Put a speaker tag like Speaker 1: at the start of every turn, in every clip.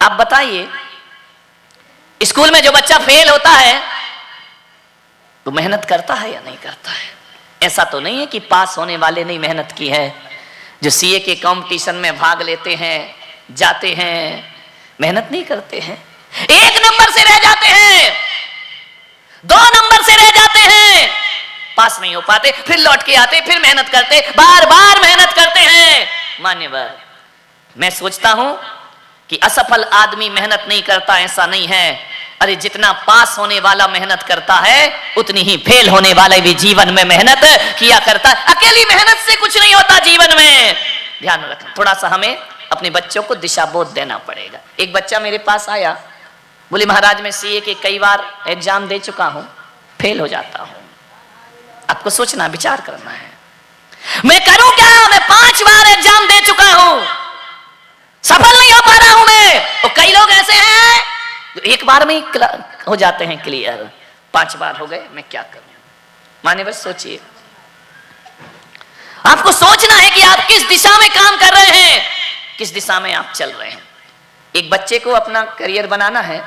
Speaker 1: आप बताइए, स्कूल में जो बच्चा फेल होता है तो मेहनत करता है या नहीं करता है? ऐसा तो नहीं है कि पास होने वाले ने मेहनत की है। जो सीए के कंपटीशन में भाग लेते हैं, जाते हैं, मेहनत नहीं करते हैं, 1 नंबर से रह जाते हैं, 2 नंबर से रह जाते हैं, पास नहीं हो पाते, फिर लौट के आते, फिर मेहनत करते, बार बार मेहनत करते हैं। मान्यवर, मैं सोचता हूं कि असफल आदमी मेहनत नहीं करता, ऐसा नहीं है। अरे जितना पास होने वाला मेहनत करता है उतनी ही फेल होने वाले भी जीवन में मेहनत किया करता है। अकेली मेहनत से कुछ नहीं होता जीवन में। ध्यान रखना, थोड़ा सा हमें अपने बच्चों को दिशा बोध देना पड़ेगा। एक बच्चा मेरे पास आया, बोले महाराज मैं सीए के कई बार एग्जाम दे चुका हूं, फेल हो जाता हूं। आपको सोचना, विचार करना है, मैं करूं क्या? मैं 5 बार एग्जाम दे चुका हूं, सफल नहीं हो पा रहा हूं मैं। और कई लोग ऐसे हैं जो 1 बार में ही हो जाते हैं क्लियर, 5 बार हो गए, मैं क्या करूं? माने बस सोचिए, आपको सोचना है कि आप किस दिशा में काम कर रहे हैं, किस दिशा में आप चल रहे हैं। एक बच्चे को अपना करियर बनाना है,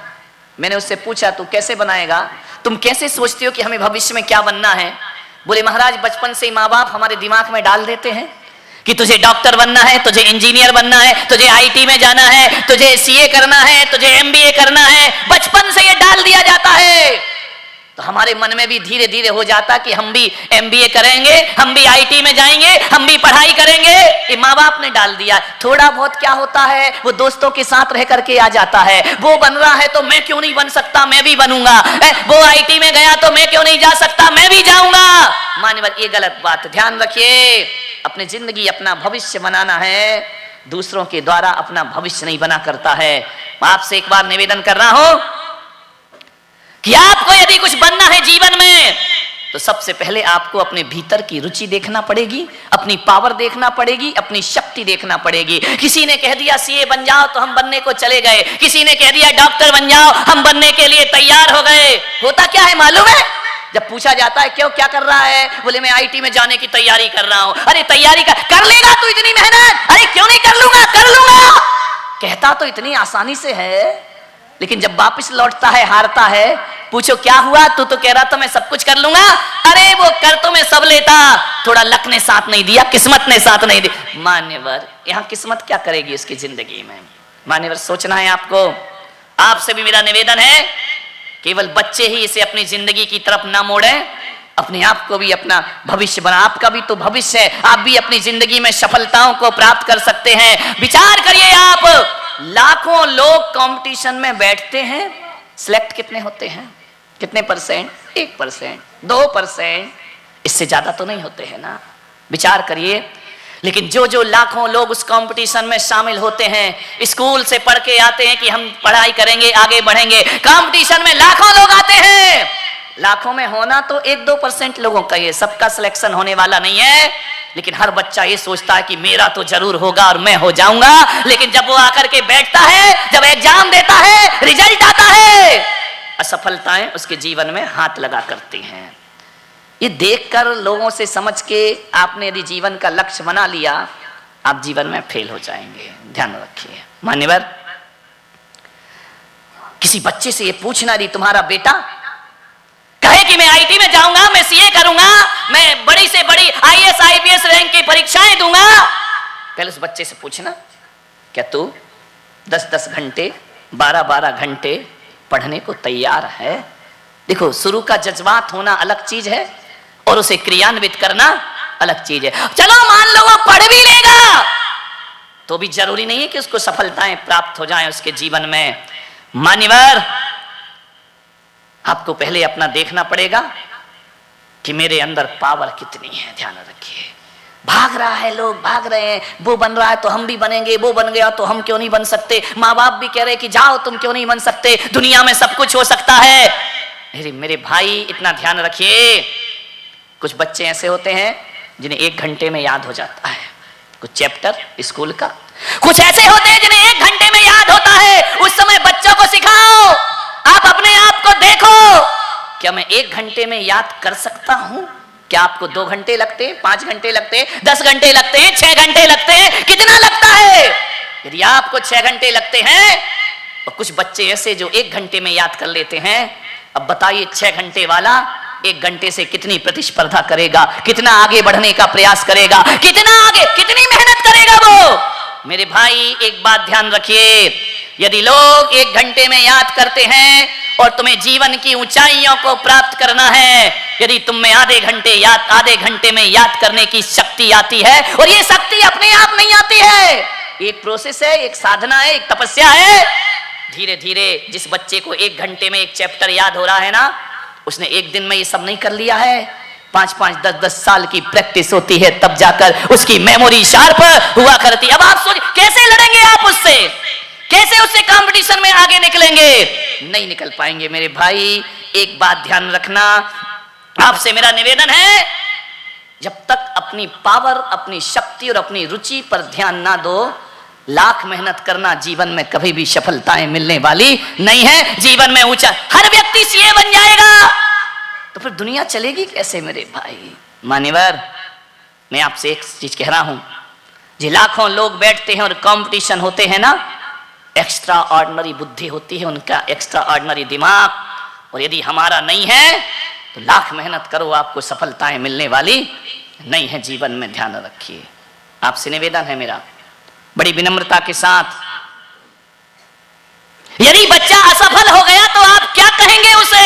Speaker 1: मैंने उससे पूछा तू कैसे बनाएगा, तुम कैसे सोचते हो कि हमें भविष्य में क्या बनना है? बोले महाराज बचपन से ही माँ बाप हमारे दिमाग में डाल देते हैं कि तुझे डॉक्टर बनना है, तुझे इंजीनियर बनना है, तुझे आईटी में जाना है, तुझे सीए करना है, तुझे एमबीए करना है। बचपन से ये डाल दिया जाता है, तो हमारे मन में भी धीरे धीरे हो जाता कि हम भी एमबीए करेंगे, हम भी आईटी में जाएंगे, हम भी पढ़ाई करेंगे। ये माँ बाप ने डाल दिया। थोड़ा बहुत क्या होता है, वो दोस्तों के साथ रह करके आ जाता है, वो बन रहा है तो मैं क्यों नहीं बन सकता, मैं भी बनूंगा। वो आईटी में गया तो मैं क्यों नहीं जा सकता, मैं भी जाऊंगा। मान्यवर, ये गलत बात, ध्यान रखिए। अपनी जिंदगी, अपना भविष्य बनाना है, दूसरों के द्वारा अपना भविष्य नहीं बना करता है। आपसे एक बार निवेदन कर रहा हूं कि आपको यदि कुछ बनना है जीवन में तो सबसे पहले आपको अपने भीतर की रुचि देखना पड़ेगी, अपनी पावर देखना पड़ेगी, अपनी शक्ति देखना पड़ेगी। किसी ने कह दिया सीए बन जाओ तो हम बनने को चले गए, किसी ने कह दिया डॉक्टर बन जाओ, हम बनने के लिए तैयार हो गए। होता क्या है मालूम है? जब पूछा जाता है क्यों, क्या कर रहा है, बोले मैं आईटी में जाने की तैयारी कर रहा हूं। अरे तैयारी कर लेगा तू इतनी मेहनत? अरे क्यों नहीं कर लूंगा, कर लूंगा। कहता तो इतनी आसानी से है, लेकिन जब वापस लौटता है हारता है। पूछो क्या हुआ, तू तो कह रहा था मैं सब कुछ कर लूंगा। अरे वो कर तो मैं सब लेता, थोड़ा लक ने साथ नहीं दिया, किस्मत ने साथ नहीं दिया। मान्यवर, यहां किस्मत क्या करेगी उसकी जिंदगी में? मान्यवर, सोचना है आपको। आपसे भी मेरा निवेदन है, केवल बच्चे ही इसे अपनी जिंदगी की तरफ ना मोड़े, अपने आप को भी अपना भविष्य बना। आपका भी तो भविष्य है, आप भी अपनी जिंदगी में सफलताओं को प्राप्त कर सकते हैं। विचार करिए, आप लाखों लोग कंपटीशन में बैठते हैं, सिलेक्ट कितने होते हैं? कितने परसेंट? 1%, 2%, इससे ज्यादा तो नहीं होते हैं ना। विचार करिए। लेकिन जो जो लाखों लोग उस कंपटीशन में शामिल होते हैं, स्कूल से पढ़ के आते हैं कि हम पढ़ाई करेंगे, आगे बढ़ेंगे, कंपटीशन में लाखों लोग आते हैं। लाखों में होना तो 1-2% लोगों का, ये सबका सिलेक्शन होने वाला नहीं है। लेकिन हर बच्चा ये सोचता है कि मेरा तो जरूर होगा और मैं हो जाऊंगा। लेकिन जब वो आकर के बैठता है, जब एग्जाम देता है, रिजल्ट आता है, असफलताएं उसके जीवन में हाथ लगा करती हैं। ये देखकर, लोगों से समझ के आपने यदि जीवन का लक्ष्य बना लिया, आप जीवन में फेल हो जाएंगे। ध्यान रखिए। मान्यवर, किसी बच्चे से ये पूछना यदि तुम्हारा बेटा कहे कि मैं आईटी में जाऊंगा, मैं सीए करूंगा, मैं बड़ी से बड़ी आईएएस आईपीएस रैंक की परीक्षाएं दूंगा, पहले उस बच्चे से पूछना क्या तू 10-10 घंटे, 12-12 घंटे पढ़ने को तैयार है? देखो, शुरू का जज्बात होना अलग चीज है और उसे क्रियान्वित करना अलग चीज है। चलो मान लो वो पढ़ भी लेगा, तो भी जरूरी नहीं है कि उसको सफलताएं प्राप्त हो जाएं उसके जीवन में। मान्यवर, आपको पहले अपना देखना पड़ेगा कि मेरे अंदर पावर कितनी है। ध्यान रखिए। भाग रहा है, लोग भाग रहे हैं, वो बन रहा है तो हम भी बनेंगे, वो बन गया तो हम क्यों नहीं बन सकते। माँ बाप भी कह रहे कि जाओ, तुम क्यों नहीं बन सकते, दुनिया में सब कुछ हो सकता है। मेरे भाई, इतना ध्यान रखिए। कुछ बच्चे ऐसे होते हैं जिन्हें 1 घंटे में याद हो जाता है कुछ चैप्टर स्कूल का। कुछ ऐसे होते हैं जिन्हें 1 घंटे में याद होता है। उस समय बच्चों को सिखाओ, आप अपने आप को देखो, क्या मैं 1 घंटे में याद कर सकता हूं? क्या आपको 2 घंटे लगते हैं, 5 घंटे लगते हैं, 10 घंटे लगते हैं, 6 घंटे लगते हैं? कितना लगता है? यदि आपको 6 घंटे लगते हैं और कुछ बच्चे ऐसे जो 1 घंटे में याद कर लेते हैं। अब बताइए 6 घंटे वाला 1 घंटे से कितनी प्रतिस्पर्धा करेगा, कितना आगे बढ़ने का प्रयास करेगा, कितना आगे, कितनी मेहनत करेगा वो। मेरे भाई एक बात ध्यान रखिए, यदि लोग 1 घंटे में याद करते हैं और तुम्हें जीवन की ऊंचाइयों को प्राप्त करना है, यदि तुम में आधे घंटे में याद करने की शक्ति आती है, और ये शक्ति अपने आप नहीं आती है, एक प्रोसेस है, एक साधना है, एक तपस्या है। धीरे धीरे जिस बच्चे को 1 घंटे में 1 चैप्टर याद हो रहा है ना, उसने 1 दिन में ये सब नहीं कर लिया है। 5-5, 10-10 साल की प्रैक्टिस होती है, तब जाकर उसकी मेमोरी शार्प हुआ करती है। अब आप सोच कैसे लड़ेंगे आप उससे, कैसे उससे कंपटीशन में आगे निकलेंगे? नहीं निकल पाएंगे। मेरे भाई एक बात ध्यान रखना, आपसे मेरा निवेदन है, जब तक अपनी पावर, अपनी शक्ति और अपनी रुचि पर ध्यान ना दो, लाख मेहनत करना जीवन में कभी भी सफलताएं मिलने वाली नहीं है। जीवन में ऊंचा हर व्यक्ति सीए बन जाएगा तो फिर दुनिया चलेगी कैसे मेरे भाई? मान्यवर, मैं आपसे एक चीज कह रहा हूं, जो लाखों लोग बैठते हैं और कंपटीशन होते हैं ना, एक्स्ट्रा ऑर्डिनरी बुद्धि होती है उनका, एक्स्ट्रा ऑर्डिनरी दिमाग, और यदि हमारा नहीं है तो लाख मेहनत करो, आपको सफलताएं मिलने वाली नहीं है जीवन में। ध्यान रखिए, आपसे निवेदन है मेरा बड़ी विनम्रता के साथ, यदि बच्चा असफल हो गया तो आप क्या कहेंगे उसे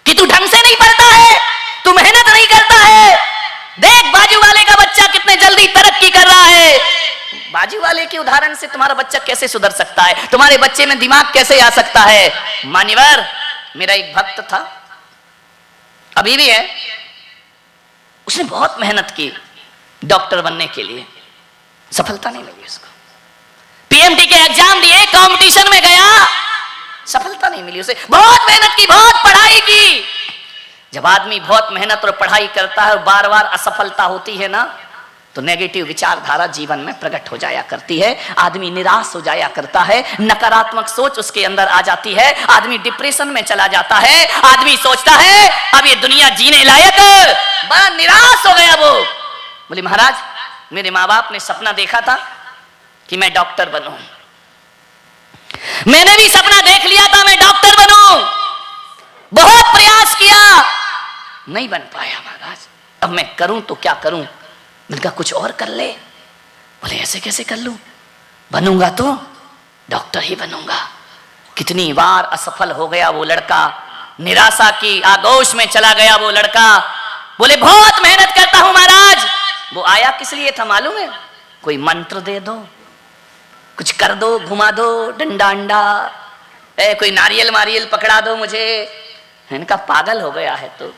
Speaker 1: कि तू ढंग से नहीं पढ़ता है, तू मेहनत नहीं करता है, देख बाजू वाले का बच्चा कितने जल्दी तरक्की कर रहा है। बाजू वाले के उदाहरण से तुम्हारा बच्चा कैसे सुधर सकता है, तुम्हारे बच्चे में दिमाग कैसे आ सकता है? मान्यवर, मेरा एक भक्त था, अभी भी है, उसने बहुत मेहनत की डॉक्टर बनने के लिए, सफलता नहीं मिली उसको। पीएमटी के एग्जाम दिए, कंपटीशन में गया, सफलता नहीं मिली उसे। बहुत मेहनत की, बहुत पढ़ाई की। जब आदमी बहुत मेहनत और पढ़ाई करता है और बार बार असफलता होती है ना, तो नेगेटिव विचारधारा जीवन में प्रकट हो जाया करती है, आदमी निराश हो जाया करता है, नकारात्मक सोच उसके अंदर आ जाती है, आदमी डिप्रेशन में चला जाता है, आदमी सोचता है अब ये दुनिया जीने लायक, बड़ा निराश हो गया वो। बोले महाराज, मेरे माँ बाप ने सपना देखा था कि मैं डॉक्टर बनूं, मैंने भी सपना देख लिया था मैं डॉक्टर बनूं, बहुत प्रयास किया, नहीं बन पाया महाराज, अब मैं करूं तो क्या करूं? मैंने कहा कुछ और कर ले। बोले ऐसे कैसे कर लूं? बनूंगा तो डॉक्टर ही बनूंगा। कितनी बार असफल हो गया वो लड़का, निराशा की आगोश में चला गया वो लड़का। बोले बहुत मेहनत करता हूं महाराज। वो आया किस लिए था मालूम है? कोई मंत्र दे दो, कुछ कर दो, घुमा दो, डंडा अंडा, कोई नारियल मारियल पकड़ा दो मुझे। इनका पागल हो गया है तो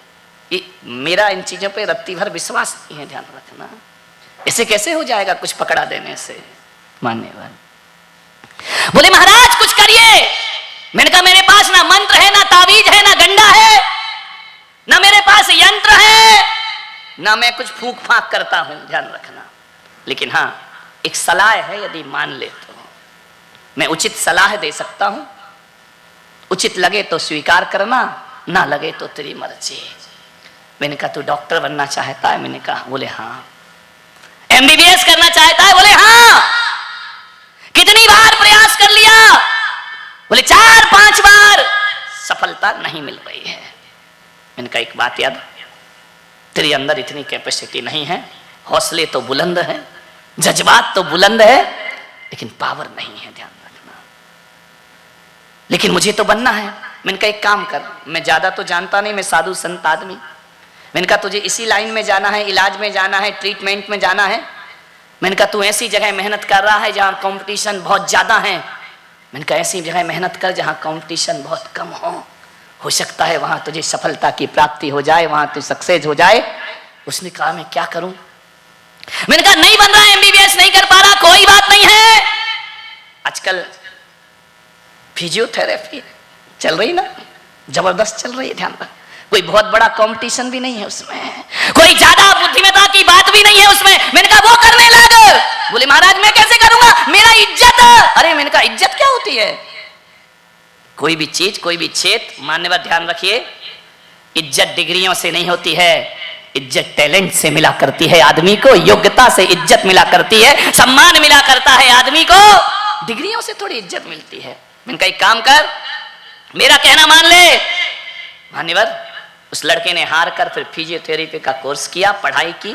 Speaker 1: मेरा इन चीजों पे रत्ती भर विश्वास नहीं है, ध्यान रखना। ऐसे कैसे हो जाएगा कुछ पकड़ा देने से? मान्यवर बोले महाराज कुछ करिए। मैंने कहा मेरे पास ना मंत्र है, ना तावीज है, ना गंडा है, ना मेरे पास यंत्र है, ना मैं कुछ फूंक फांक करता हूं, ध्यान रखना। लेकिन हाँ एक सलाह है, यदि मान ले तो मैं उचित सलाह दे सकता हूं। उचित लगे तो स्वीकार करना, ना लगे तो तेरी मर्जी। मैंने कहा तू डॉक्टर बनना चाहता है? मैंने कहा। बोले हाँ। एमबीबीएस करना चाहता है? बोले हाँ। कितनी बार प्रयास कर लिया? बोले 4-5 बार, सफलता नहीं मिल रही है। मैंने कहा एक बात याद, तेरे अंदर इतनी कैपेसिटी नहीं है, हौसले तो बुलंद है, जज्बात तो बुलंद है, लेकिन पावर नहीं है, ध्यान रखना। लेकिन मुझे तो बनना है। मैंने कहा एक काम कर, मैं ज्यादा तो जानता नहीं, मैं साधु संत आदमी। मैंने कहा तुझे इसी लाइन में जाना है, इलाज में जाना है, ट्रीटमेंट में जाना है। मैंने कहा तू ऐसी जगह मेहनत कर रहा है जहां कंपटीशन बहुत ज्यादा है। मैंने कहा ऐसी जगह मेहनत कर जहां कंपटीशन बहुत कम हो सकता है वहां तुझे सफलता की प्राप्ति हो जाए, वहां तू सक्सेस हो जाए। उसने कहा मैं क्या करूं? मैंने कहा नहीं बन रहा, एमबीबीएस नहीं कर पा रहा, कोई बात नहीं है, आजकल फिजियोथेरेपी चल रही ना, जबरदस्त चल रही है, ध्यान रख। कोई बहुत बड़ा कंपटीशन भी नहीं है उसमें, कोई ज्यादा बुद्धिमत्ता की बात भी नहीं है उसमें। मैंने कहा वो करने लग। बोले महाराज मैं कैसे करूंगा, मेरा इज्जत। अरे मैंने कहा इज्जत क्या होती है? कोई भी चीज, कोई भी क्षेत्र, मान्यवर ध्यान रखिए, इज्जत डिग्रियों से नहीं होती है, इज्जत टैलेंट से मिला करती है। आदमी को योग्यता से इज्जत मिला करती है, सम्मान मिला करता है आदमी को। डिग्रियों से थोड़ी इज्जत मिलती है। मैंने कहा एक काम कर, मेरा कहना मान ले। मान्यवर, उस लड़के ने हार कर फिर फिजियोथेरेपी का कोर्स किया, पढ़ाई की।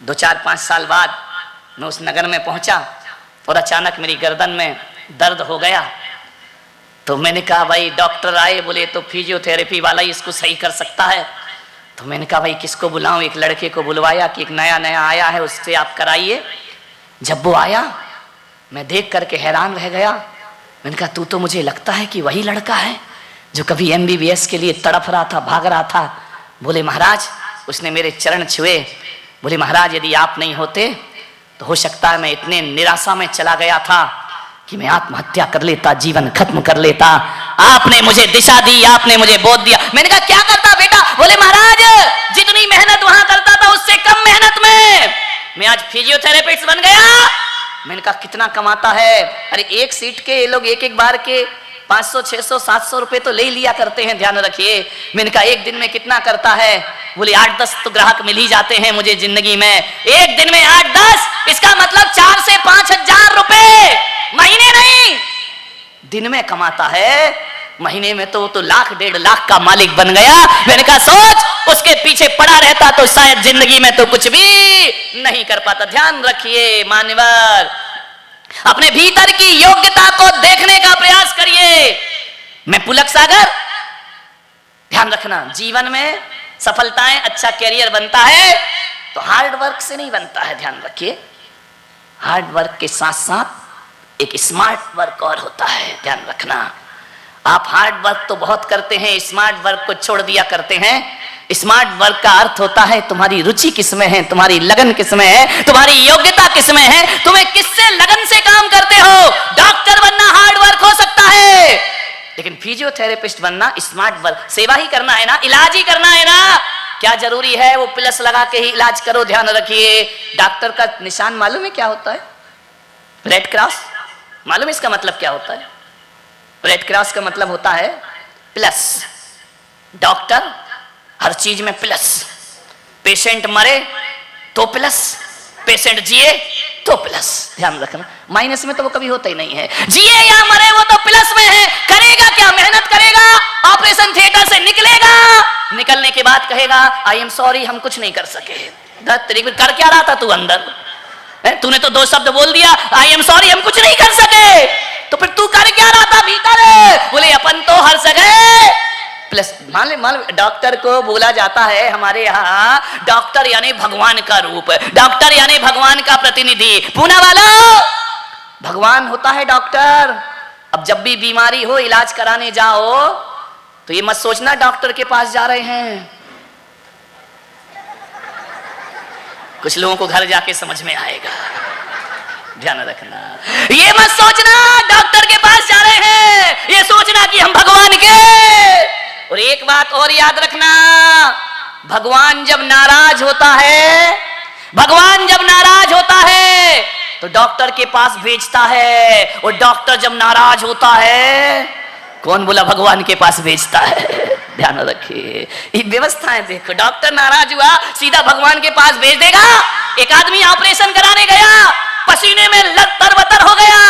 Speaker 1: 2-4-5 साल बाद मैं उस नगर में पहुंचा और अचानक मेरी गर्दन में दर्द हो गया। तो मैंने कहा भाई डॉक्टर आए, बोले तो फिजियोथेरेपी वाला ही इसको सही कर सकता है। तो मैंने कहा भाई किसको बुलाऊं? एक लड़के को बुलवाया कि एक नया नया आया है, उससे आप कराइए। जब वो आया मैं देख करके हैरान रह गया। मैंने कहा तू तो मुझे लगता है कि वही लड़का है जो कभी MBBS के लिए तड़फ रहा था, भाग रहा था। बोले महाराज, उसने मेरे चरण छुए, बोले महाराज यदि आप नहीं होते तो हो सकता है मैं इतने निराशा में चला गया था कि मैं आत्महत्या कर लेता, जीवन खत्म कर लेता। आपने मुझे दिशा दी, आपने मुझे बोध दिया। मैंने कहा क्या करता बेटा? बोले महाराज जितनी मेहनत वहां करता था उससे कम मेहनत में मैं आज फिजियोथेरेपिस्ट बन गया। मैंने कहा कितना कमाता है? अरे एक सीट के ये लोग एक बार के 500, 600, 700 रुपए तो ले लिया करते हैं, ध्यान रखिए। मैंने कहा एक दिन में कितना करता है? बोले 8-10 तो ग्राहक मिल ही जाते हैं मुझे जिंदगी में। एक दिन में 8-10, इसका मतलब 4 से 5 हजार रुपए महीने नहीं, दिन में कमाता है। महीने में तो लाख 1.5 लाख का मालिक बन गया। मैंने कहा सोच, उसके पीछे पड़ा रहता तो शायद जिंदगी में तो कुछ भी नहीं कर पाता। ध्यान रखिए मान्यवर, अपने भीतर की योग्यता को देखने का प्रयास करिए। मैं पुलक सागर, ध्यान रखना, जीवन में सफलताएं, अच्छा कैरियर बनता है तो हार्ड वर्क से नहीं बनता है। ध्यान रखिए, हार्ड वर्क के साथ साथ एक स्मार्ट वर्क और होता है। ध्यान रखना, आप हार्ड वर्क तो बहुत करते हैं, स्मार्ट वर्क को छोड़ दिया करते हैं। स्मार्ट वर्क का अर्थ होता है तुम्हारी रुचि किसमें है, तुम्हारी लगन किसमें है, तुम्हारी योग्यता किसमें है, तुम्हें किससे लगन से काम करते हो। डॉक्टर बनना हार्ड वर्क हो सकता है, लेकिन फिजियोथेरेपिस्ट बनना स्मार्ट वर्क। सेवा ही करना है ना, इलाज ही करना है ना। क्या जरूरी है वो प्लस लगा के ही इलाज करो? ध्यान रखिए, डॉक्टर का निशान मालूम है क्या होता है? Red cross. मालूम इसका मतलब क्या होता है? रेड क्रॉस का मतलब होता है प्लस। डॉक्टर हर चीज में प्लस। पेशेंट मरे तो प्लस, पेशेंट जिए तो प्लस। ध्यान रखना, माइनस में तो वो कभी होता ही नहीं है। जिए या मरे वो तो प्लस में है। करेगा क्या? मेहनत करेगा, ऑपरेशन थिएटर से निकलेगा, निकलने के बाद कहेगा आई एम सॉरी, हम कुछ नहीं कर सके। कर क्या रहा था तू अंदर? तूने तो 2 शब्द बोल दिया, आई एम सॉरी, हम कुछ नहीं कर सके। तो फिर तू कर क्या रहा था भीतर? बोले अपन तो हर जगह प्लस। मान ले डॉक्टर को बोला जाता है हमारे यहाँ डॉक्टर यानी भगवान का रूप, डॉक्टर यानी भगवान का प्रतिनिधि। पूना वालों, भगवान होता है डॉक्टर। अब जब भी बीमारी हो, इलाज कराने जाओ तो ये मत सोचना डॉक्टर के पास जा रहे हैं। कुछ लोगों को घर जाके समझ में आएगा, ध्यान रखना। ये मत सोचना डॉक्टर के पास जा रहे हैं, ये सोचना कि हम भगवान के। और एक बात और याद रखना, भगवान जब नाराज होता है, भगवान जब नाराज होता है तो डॉक्टर के पास भेजता है। और डॉक्टर जब नाराज होता है, कौन बोला भगवान के पास भेजता है? ध्यान रखिए, ये व्यवस्था है। देखो, डॉक्टर नाराज हुआ सीधा भगवान के पास भेज देगा। एक आदमी ऑपरेशन कराने गया, पसीने में लतर-बतर हो गया।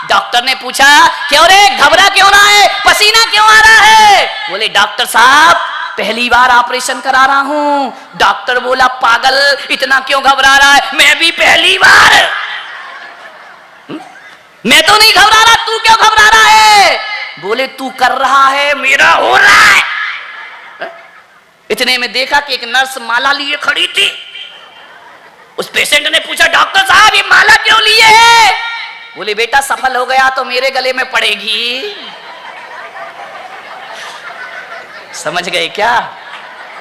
Speaker 1: डॉक्टर ने पूछा क्यों रे, घबरा क्यों रहा है, पसीना क्यों आ रहा है? बोले डॉक्टर साहब पहली बार ऑपरेशन करा रहा हूं। डॉक्टर बोला पागल, इतना क्यों घबरा रहा है? मैं भी पहली बार। मैं तो नहीं घबरा रहा, तू क्यों घबरा रहा है? बोले तू कर रहा है, मेरा हो रहा है। इतने में देखा कि एक नर्स माला लिए खड़ी थी। उस पेशेंट ने पूछा डॉक्टर साहब ये माला क्यों लिए है? बोले बेटा सफल हो गया तो मेरे गले में पड़ेगी। समझ गए क्या?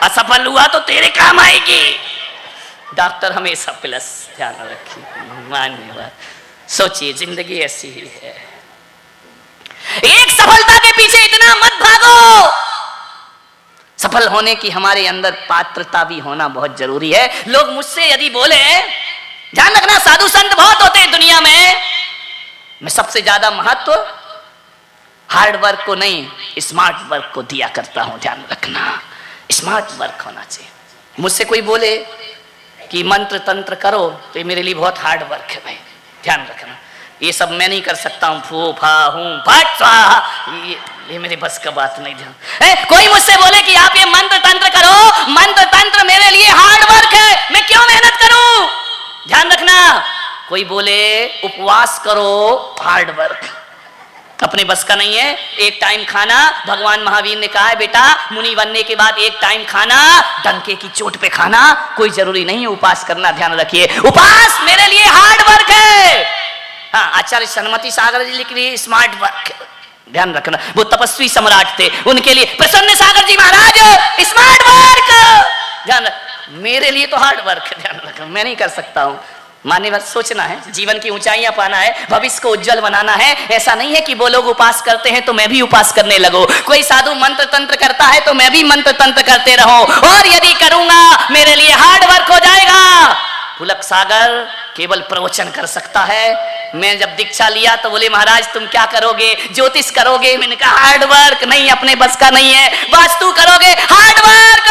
Speaker 1: असफल हुआ तो तेरे काम आएगी। डॉक्टर हमेशा प्लस। ध्यान रखिए, मान्यवर, सोचिए जिंदगी ऐसी ही है। एक सफलता के पीछे इतना मत भागो। सफल होने की हमारे अंदर पात्रता भी होना बहुत जरूरी है। लोग मुझसे यदि बोले, ध्यान रखना साधु संत बहुत होते हैं दुनिया में, मैं सबसे ज्यादा महत्व हार्ड वर्क को नहीं स्मार्ट वर्क को दिया करता हूं। ध्यान रखना, स्मार्ट वर्क होना चाहिए। मुझसे कोई बोले कि मंत्र तंत्र करो तो ये मेरे लिए बहुत हार्ड वर्क है भाई। ध्यान रखना, ये सब मैं नहीं कर सकता हूँ, फू फा हूँ फट स्वाहा, ये मेरे बस का बात नहीं। ध्यान कोई मुझसे बोले कि आप ये मंत्र तंत्र करो, मंत्र तंत्र मेरे लिए हार्ड वर्क है, मैं क्यों मेहनत करूं? ध्यान रखना, कोई बोले उपवास करो, हार्ड वर्क अपने बस का नहीं है। एक टाइम खाना, भगवान महावीर ने कहा है बेटा मुनि बनने के बाद एक टाइम खाना, डंके की चोट पे खाना, कोई जरूरी नहीं है उपास करना। ध्यान रखिए, उपास मेरे लिए हार्ड वर्क है। हाँ, आचार्य सन्मति सागर जी लिख रही है स्मार्ट वर्क। ध्यान रखना, वो तपस्वी सम्राट थे, उनके लिए प्रसन्न सागर जी महाराज स्मार्ट वर्क। ध्यान रख, मेरे लिए तो हार्ड वर्क है। ध्यान रखना, मैं नहीं कर सकता हूं। माने बस सोचना है, जीवन की ऊंचाइयां पाना है, भविष्य को उज्जवल बनाना है। ऐसा नहीं है कि वो लोग उपास करते हैं तो मैं भी उपास करने लगूं, कोई साधु मंत्र तंत्र करता है तो मैं भी मंत्र तंत्र करते रहूं, और यदि करूंगा मेरे लिए हार्ड वर्क हो जाएगा। पुलक सागर केवल प्रवचन कर सकता है। मैं जब दीक्षा लिया तो बोले महाराज तुम क्या करोगे? ज्योतिष करोगे? मैंने कहा हार्ड वर्क नहीं, अपने बस का नहीं है। वास्तु करोगे? Hard work.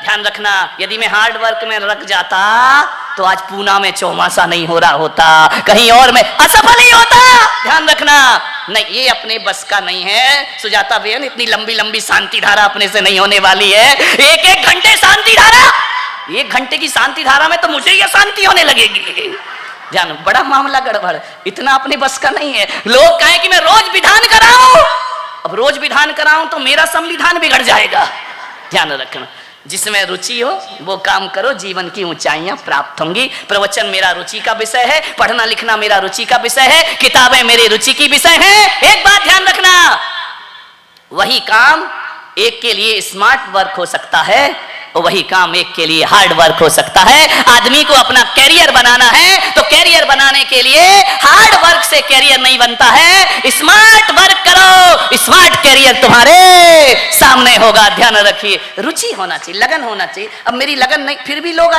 Speaker 1: ध्यान रखना, यदि मैं हार्ड वर्क में रख जाता तो आज पूना में चौमासा नहीं हो रहा होता, कहीं और में असफल ही होता। ध्यान रखना, नहीं ये अपने बस का नहीं है। सुजाता बहन, इतनी लंबी लंबी शांति धारा अपने से नहीं होने वाली है। एक एक घंटे शांति धारा, 1 घंटे की शांति धारा में तो मुझे ये शांति होने लगेगी। ध्यान, बड़ा मामला गड़बड़, इतना अपने बस का नहीं है। लोग कहें कि मैं रोज विधान कराऊं, अब रोज विधान कराऊं तो मेरा संविधान बिगड़ जाएगा। ध्यान रखना, जिसमें रुचि हो वो काम करो, जीवन की ऊंचाइयां प्राप्त होंगी। प्रवचन मेरा रुचि का विषय है, पढ़ना लिखना मेरा रुचि का विषय है, किताबें मेरी रुचि की विषय है। एक बात ध्यान रखना, वही काम एक के लिए स्मार्ट वर्क हो सकता है, वही काम एक के लिए हार्ड वर्क हो सकता है। आदमी को अपना कैरियर बनाना है तो कैरियर बनाने के लिए हार्ड वर्क से कैरियर नहीं बनता है, स्मार्ट वर्क करो, स्मार्ट कैरियर तुम्हारे सामने होगा। ध्यान रखिए, रुचि होना चाहिए, लगन होना चाहिए। अब मेरी लगन नहीं, फिर भी लोग